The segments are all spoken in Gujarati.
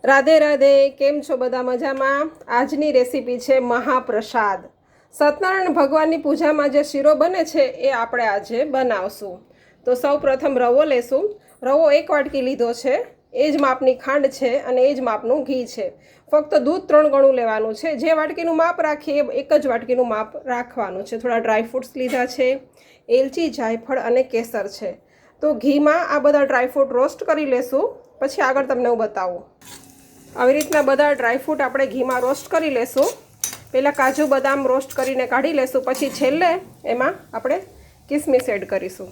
રાધે રાધે, કેમ છો બધા? મજામાં? આજની રેસીપી છે મહાપ્રસાદ. સત્યનારાયણ ભગવાનની પૂજામાં જે શીરો બને છે એ આપણે આજે બનાવશું. તો સૌ પ્રથમ રવો લેશું. રવો 1 વાટકી લીધો છે. એ જ માપની ખાંડ છે અને એ જ માપનું ઘી છે. ફક્ત દૂધ 3 ગણું લેવાનું છે. જે વાટકીનું માપ રાખીએ એ 1 જ વાટકીનું માપ રાખવાનું છે. થોડા ડ્રાયફ્રૂટ્સ લીધા છે, એલચી, જાયફળ અને કેસર છે. તો ઘીમાં આ બધા ડ્રાયફ્રૂટ રોસ્ટ કરી લેશું, પછી આગળ તમને હું બતાવું. આવી રીતના બધા ડ્રાયફ્રૂટ આપણે ઘીમાં રોસ્ટ કરી લેશું. પહેલાં કાજુ બદામ રોસ્ટ કરીને કાઢી લેશું, પછી છેલ્લે એમાં આપણે કિસમિસ એડ કરીશું.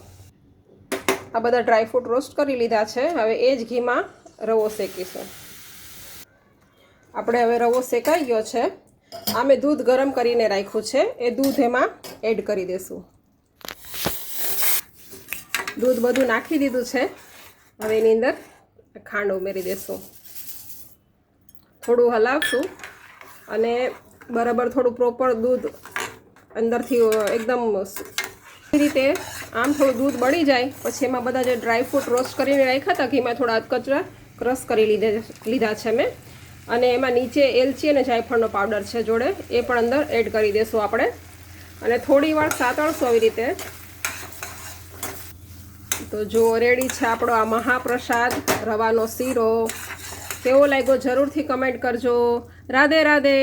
આ બધા ડ્રાયફ્રૂટ રોસ્ટ કરી લીધા છે. હવે એ જ ઘીમાં રવો શેકીશું. આપણે હવે રવો શેકાઈ ગયો છે. આ મેં દૂધ ગરમ કરીને રાખ્યું છે, એ દૂધ એમાં એડ કરી દઈશું. દૂધ બધું નાખી દીધું છે. હવે એની અંદર ખાંડ ઉમેરી દઈશું. થોડું હલાવશું અને બરાબર થોડું પ્રોપર દૂધ અંદરથી એકદમ રીતે આમ થોડું દૂધ બળી જાય પછી એમાં બધા જે ડ્રાયફ્રૂટ રોસ્ટ કરીને રાખ્યા હતા ઘીમાં થોડા અધકચરા ક્રશ કરી લીધા છે મેં, અને એમાં નીચે એલચી અને જાયફળનો પાવડર છે જોડે, એ પણ અંદર એડ કરી દઈશું આપણે અને થોડી વાર સાતળશું આવી રીતે. તો જો રેડી છે આપણો આ મહાપ્રસાદ રવાનો શીરો. કેવો લાગ્યો જરૂરથી કમેન્ટ કરજો. રાધે રાધે.